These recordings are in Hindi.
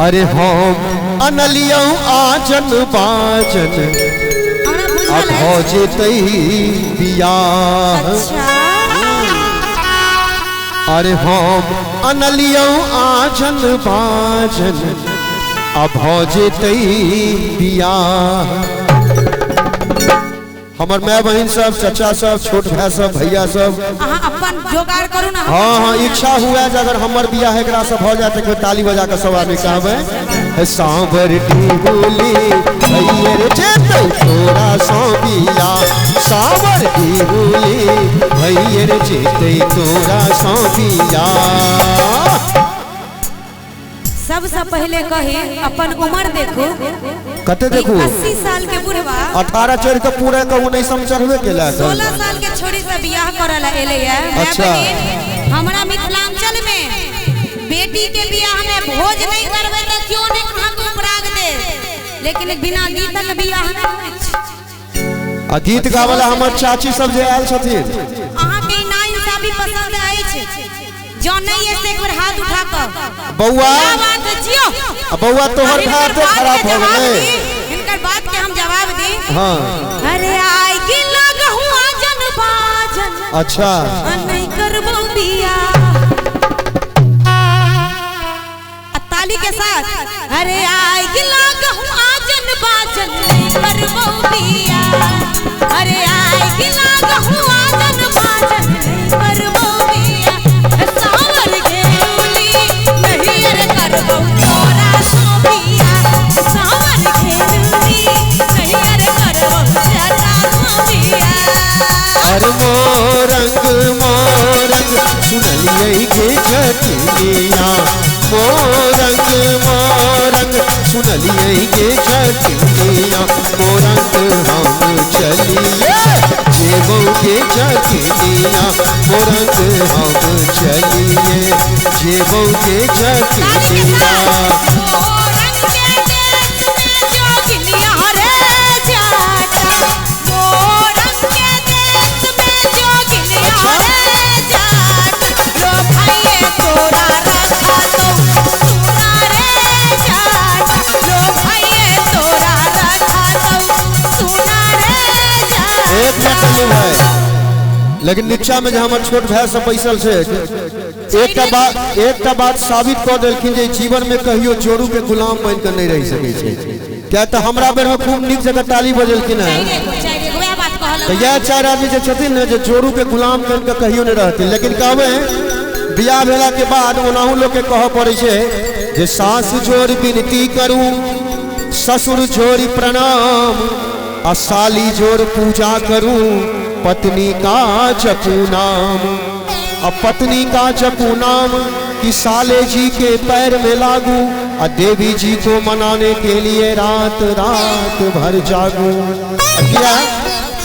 अरे हम अनलियों आजन बाजन भौजे तई बियाह। अरे हम अनलियों आजन बाजन भौजे तई बियाह। हमार माँ बहन सब, चाचा सब, छोट भाई सब, भैया सब अपन जोगाड़ करू ना। हाँ इच्छा हुआ अगर हमार बियाह एकरा सब हो जाए तो ताली बजा कर सब आदमी कहबे सांबर ढिबुली भैयर जेतै तोरा सो बियाह। सांबर ढिबुली भैयर जेतै तोरा सो बियाह। सबसे पहले कही अपन उम्र देखो कते देखो 80 साल के बुढ़वा 18 चढ़ के पूरा कहू नहीं सम चढ़वे केला 16 साल के छोरी से बियाह करल एले है। अच्छा हमरा मिथिलांचल में बेटी के बियाह में भोज नहीं करबे त क्यों नहीं कहां को उपराग दे, लेकिन बिना गीत के बियाह नहीं। आ गीत गावला हमर चाची सब जे आयल छथिन अहां के ना इंसाफी पसंद आई छे जो नहीं है से एक बार हाथ उठा कर बउआ बात जियो। बउआ तोहर हाथ खराब हो गए इनकर बात के हम जवाब दी। हाँ अरे आई कि लगहु आजन बाजन अच्छा नहीं करबो बियाह। ताली के साथ अरे आई कि लगहु आजन बाजन नहीं करबो बियाह। अरे आई कि लगहु आजन बाजन नहीं करबो बियाह। सांवर घेरुली नहीं अरे करबो तोरा सो बियाह। सांवर घेरुली नहीं अरे करबो तोरा सो बियाह। अरे मोरंग मोरंग सुनलिए के छठिया। मोरंग मोरंग सुनलिए के छठिया। मोरंग हम चलिए जेबो के छठिया। मोरंग हम चलिए जेबो के छठिया। लेकिन नीचा में जो हमारे छोट भाई सब बैसल से एक बात साबित कर दिलखिन जे जीवन में कहियो जोरू के गुलाम बन कर नहीं रह सके छे। क्या तो हमरा बेर में खूब निक जगह ताली बजलखिन है तो यह चार आदमी जो छथिन ने जो जोरू के गुलाम बन के कहियो नहीं रहते। लेकिन कहबे बियाह भेला के बाद ओनाहू लोग के कह पड़े छे जे सास जोर विनती करू, ससुर जोर प्रणाम, आ साली जोर पूजा करू, पत्नी का जपू नाम। अब पत्नी का जपू नाम कि साले जी के पैर में लागू, और देवी जी को मनाने के लिए रात रात भर जागू। क्या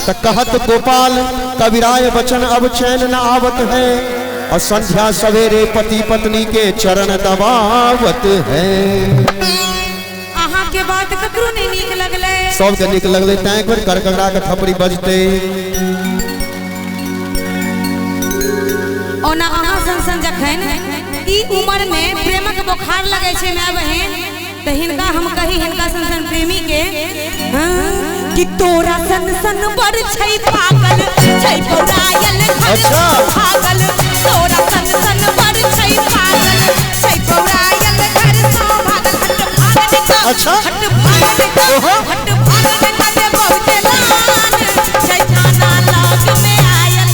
तो कहत गोपाल कबीराय वचन अब चैन न आवत है, और संध्या सवेरे पति पत्नी के चरण दबावत है। के बात ककरो नहीं नीक लगले, सब के नीक लगले तै एक बार करकरा के थपड़ी बजते। ओना अहाँ संग जखन ई उम्र में प्रेमक बुखार लगे छे माय बहन त हिनका हम कही हिनका संग प्रेमी के कि तोरा सन सन बर छै पागल छै पौरायल अच्छा पागल। तोरा सन सन बर छै पागल छै पौरायल घर सा भागल। अच्छा हट भाग निकले बहुत लान शैताना लाग में आयल।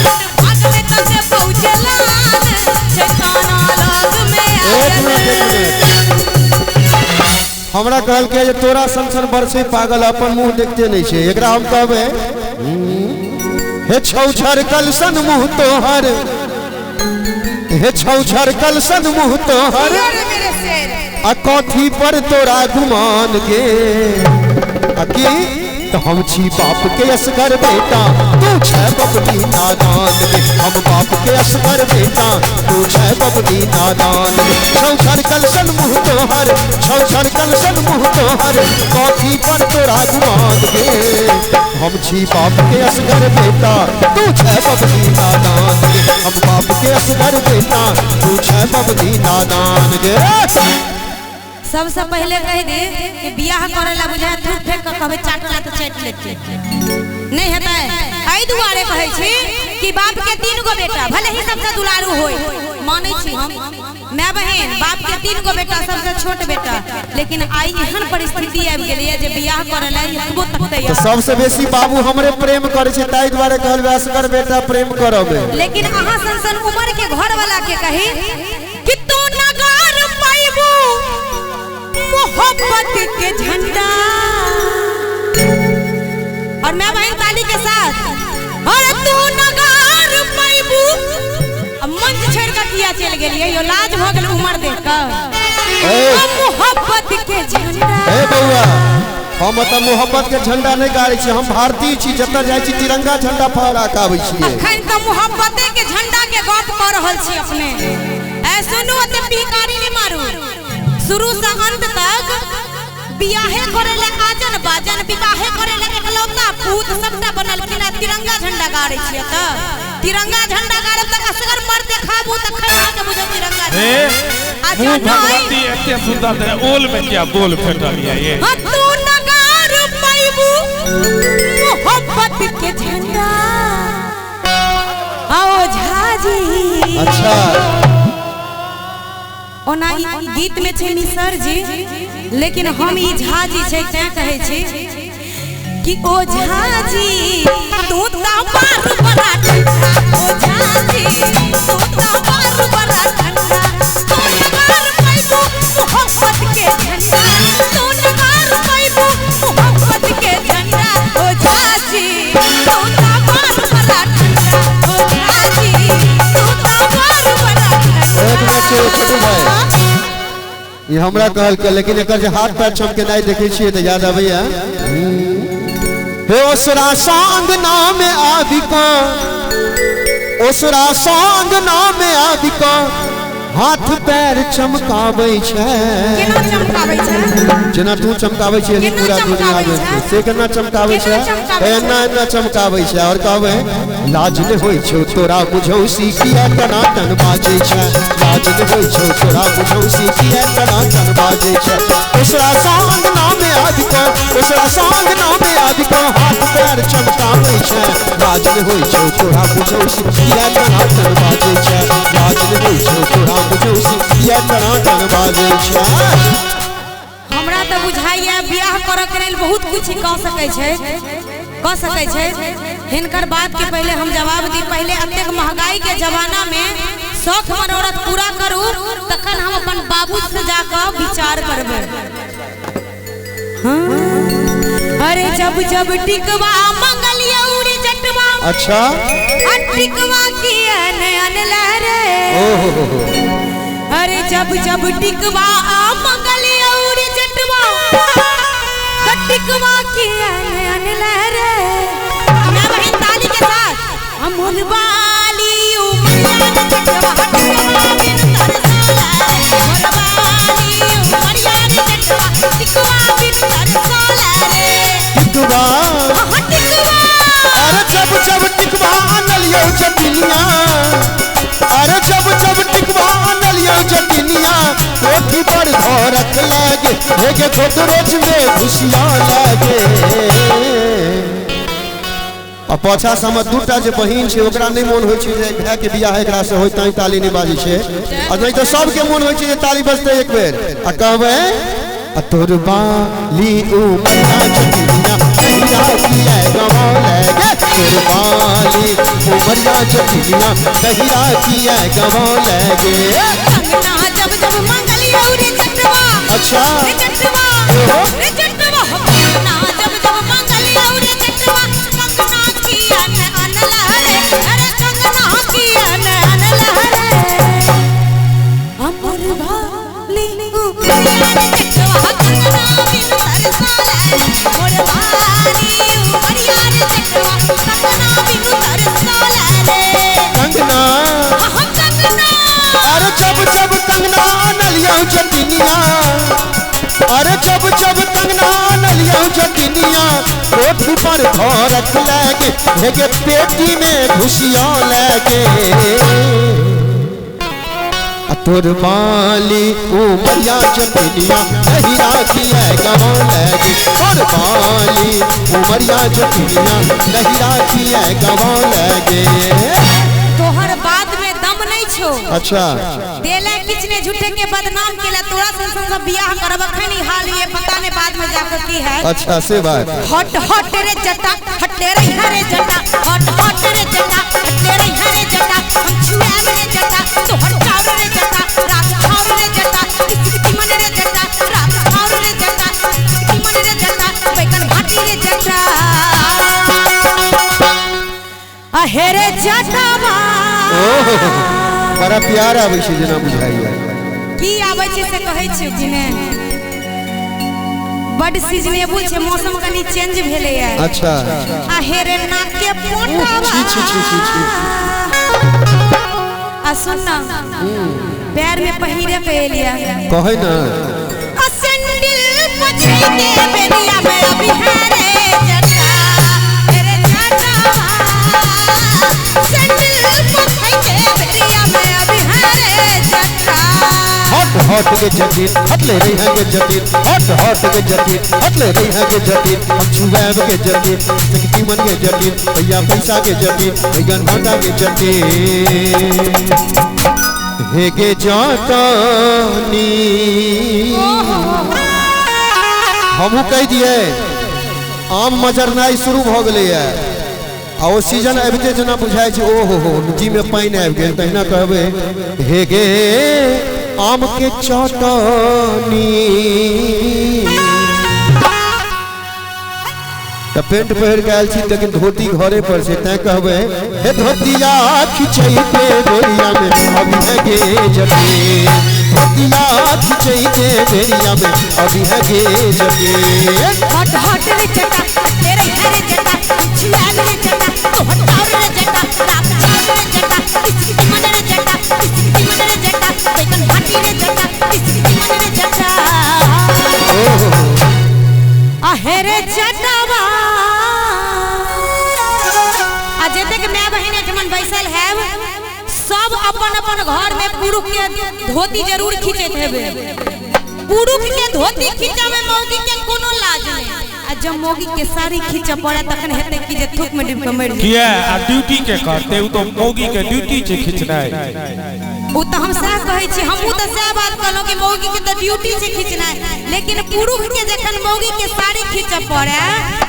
हट भाग निकले बहुत लान शैताना लाग में आयल। हमरा कहल के तोरा संसन बरसे पागल अपन मुंह देखते नहीं छे। एकरा हम कहबे हे छौछर कलसन मुंह तोहर, हे छौछर कलसन मुंह तोहर, आ कथी पर तोरा गुमान गे। अकी तो हम छी बाप के असगर बेटा, तू छै बबली नादान गे। हम बाप के असगर बेटा, तू छै बबली नादान गे। छौछर कलसन मुंह तोहर, छौछर कलसन मुंह तोहर, कथी पर तोरा गुमान गे। हम छी बाप के असगर बेटा, तू छै बबली नादान गे। हम बाप के असगर बेटा, तू छै बबली सबसे पहले कह दे कि बियाह करेला बुझाए थूक फेंक के कहबे चाटला तो चाट लेते नहीं हेतै। एहि दुआरे कहै छी कि बाप के 3 गो बेटा भले ही सबसे दुलारू होय मानै छी हम माय बहन बाप के 3 गो बेटा सबसे छोट बेटा, लेकिन आई एहन परिस्थिति आबि गेलै जे बियाह करेला एकबो तक तैयार। तो सबसे बेसी बाबू हमरे प्रेम करे छै ताहि द्वारे कहलबे असगर बेटा प्रेम करबे। लेकिन अहाँ संसन उम्र के घर वाला के कही कि तू नगार पाइबू मोहब्बत के झंडा, और मैं बहन ताली के साथ और तू नगार पाइबू। अब मंच छोड़ के किया चल गेलिए यो लाज भ गेल उम्र देख के मोहब्बत के झंडा। ए बउआ हम त मोहब्बत के झंडा नहीं गाड़ै छी, हम भारतीय छी, जत जाय छी तिरंगा झंडा फहरा के आबै छी। अखन त मोहब्बते के झंडा के गप कर रहल छी अपने। ए सुनू ओते पिकारी नहीं मारू, शुरू से अंत तक बियाहे करेला आजन बाजन विवाहे करेला एकलौता पूत सबटा बनल कि ना तिरंगा झंडा गाड़ै छी। त तिरंगा झंडा गाड़ब त असगर मर देखाबू त खैरा के बुझो तिरंगा अच्छा भगवती एते सुंदर है ओल में क्या बोल फेंटल ये तू नगार पाइबू मोहब्बत के झंडा आओ झाजी। अच्छा ओना ई गीत में छै मिसर जी, लेकिन हम ई झाजी छै तै कहै छी कि ओ झाजी तू ता बार बड़ा ठंडा, ओ झाजी तू ता बार बड़ा ठंडा, तू नगार पाइबू मोहब्बत के झंडा, तू नगार पाइबू मोहब्बत के झंडा, ओ झाजी तू ता बार बड़ा ठंडा, ओ झाजी तू ता बार बड़ा ठंडा। एक मिनट छोटू भाई ये हमरा कहल के, लेकिन एकर जे हाथ पैर छमके नहीं देखे छिए त याद आबैया हे ओसरा संग नाम आदिका, ओसरा संग नाम आदिका हाथ पैर चमकाबै छै। केना चमकाबै छै? जेना तू चमकाबै छै पूरा दुनिया में से केना चमकाबै छै? एना एना चमकाबै छै। और कहबै लाज नै होय छौ तोरा बुझौ सीखिया तना तन बाजै छै, लाज नै होय छौ तोरा बुझौ सीखिया तना तन बाजै छै। ओसरा संग नाम आदिका, ओसरा संग नाम आदिका हाथ पैर चमकाबै छै, लाज नै होय छौ तोरा बुझौ सीखिया तना तन बाजै छै, लाज नै होय छौ तोरा बुझौ सीखिया तना तन बाजै छै। हमरा तो बुझाइया बियाह करऽ के लेल बहुत कुछ कह सकै छै, हिनकर बात के पहले हम जवाब दी। पहले अतेक महंगाई के जमाना में शौक मनोरथ पूरा करू तखन हम अपन बाबू से जाकर विचार करबै। अरे जब जब टिकवा मंगलिया उड़ी जटवा, अच्छा टिकवा की अन लहरे, अरे जब जब टिकवा मंगलिया उड़ी जटवा, टिकवा की अन लहरे। मैं बहन ताली के साथ अमूल वाली उमरिया जटवा, टिकवा बिन तरसाला, मोरवाली उमरिया जटवा, टिकवा बिन तरसाला रे। टिकवा टिकवा अरे जब जब टिकवा नलियो जटिनिया, अरे जब जब टिकवा नलियो जटिनिया कोठी पर धरक लागे, हेगे गोदरेज में खुशियां लागे। आ पाछा से हमर दूटा जे बहिन छै ओकरा नहीं मन होय छै जे भाई के बियाह एकरा से होय ताई ताली नहीं बाजै छै, आ नहीं तो सब के मन होय छै जे ताली बजते एक बेर आ कहबै तोर बाली उमरिया जटिनिया कहिया किया गवा लगे, तोर बाली उमरिया जटिनिया कहिया किया गवा लगे। कंगना जब जब मंगलिया उड़ी जटवा, अच्छा रे जटवा, रे जटवा, कंगना जब जब मंगलिया उड़ी जटवा, कंगना की अन लहरे, अरे कंगना की अन लहरे। अमर वाली उमरिया जटवा, कंगना बिन तरसाला, मोरवाली उमरिया जटवा, कंगना बिन तरसाला रे। कंगना अरे जब जब कंगना नलिया जटिनिया, अरे जब जब कंगना नलिया जटिनिया कोठी पर धरक लागे, हेगे पेटी में घुसिया लागे। तोर बाली उमरिया जटिनिया नहीं राखी है गवां लगे तोर बाली उमरिया जटिनिया नहीं राखी है गवां लगे तोहर बाद में दम नहीं छो। अच्छा देले किचने झूठे के बदनाम केला तोरा संग सब बियाह करब खनी हाल ये पता ने बाद में जाकर की है। अच्छा से बात हट हट रे जटा हटे रे हरे जटा हट हट रे जटा हटे रे हरे जटा हम छुआ रे जटा तो हटाव रे जटा रात खाव रे जटा किसी मन रे जटा रात खाव रे जटा किसी मन रे जटा बैगन भाटी रे जटा अहेरे जटावा बड़ा प्यार आवे छै जना बुझाइया की आवे छै से कहै छै कि ने बड सीजनेबल छै मौसम कनी चेंज भेले है। अच्छा अहेरे नाक के पोटावा आ सुन ना पैर में पहिरे पे एलिया कहे ना आ सैंडल पछे के बेलिया में अभी हारे जटा अरे जटावा सैंडल पछे के बेलिया में अभी हारे जटा हट हट के जटिन हटले रही है के जटिन हट हट के जटिन हटले रही है के जटिन हम छुआब के जटिन शक्ति मन के जटिन भैया पैसा के जटिन भैया भाटा के जटिन हे के जातानी हमहू कह दिए आम मजरनाई शुरू भ गेलै है आ ओ सीजन आबिते जना बुझाइ छै ओहो जी में पानी आबि गेल तहिना कहबे हे गे आम के चटनी त पेंट पहिर के आयल छी लेकिन धोती घरे पर से तै कहबे हे धोतिया खिचई के बेरिया में अभी है गे जटे धोतिया खिचई के बेरिया में अभी है गे जटे हट हट रे जटा तेरे हरे जटा छुआ रे जटा तो हटाओ रे जटा रात छाव रे जटा किसी मन रे जटा किसी मन रे जटा बैगन भाटी रे जटा किसी मन रे जटा अहेरे जटावा आ जते के मैं बहिन जमन बैसल है सब अपन अपन घर में पुरुष के धोती जरूर खींचत हेबे पुरुष के धोती खींचा में मौगी के कोनो लाज नहीं आ जब मौगी के साड़ी खींचा पड़े तखन हेते कि जे थूक में डिप के मर किया आ ड्यूटी के करते उ तो मौगी के ड्यूटी छै खींचनाइ उ त हम सह कहै छी हमहू त सह बात कहलो कि मौगी के त ड्यूटी छै खींचनाइ लेकिन पुरुष के जखन मौगी के साड़ी खींचा पड़े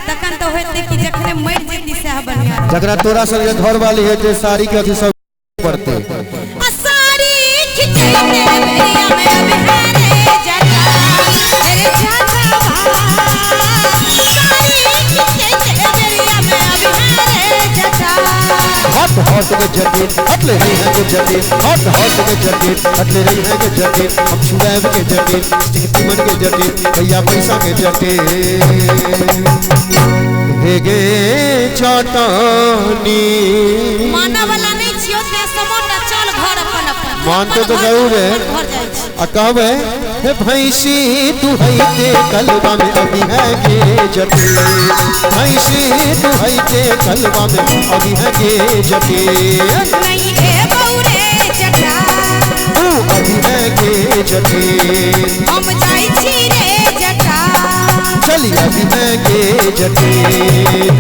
तखन त होते कि जखने मर जेती सह बढ़िया जकरा तोरा संगे घर वाली है ते साड़ी के अथी सब पड़ते आ साड़ी खींचे ते बेरिया में अभी हारे जटा तेरे जटावा साड़ी खींचे ते बेरिया में अभी हारे जटा हट हट के जटिन हटले रही है के जटिन हट हट के जटिन हटले रही है के जटिन हम छुआब के जटिन शक्ति मन के जटिन भैया पैसा के जटिन हे गे चटनी माना वाला नहीं छियो ते समोटा चल घर अपन अपन मानते तो जरूर है घर जाय छी आ कहबे हे भैंसी तू हईते कलवा में अभी है गे जटिन भैंसी तू हईते कलवा में अभी है गे जटिन नहीं ए बौरे जटा तू अभी है गे जटिन हम जाई छी रे जटा चली अभी है गे जटिन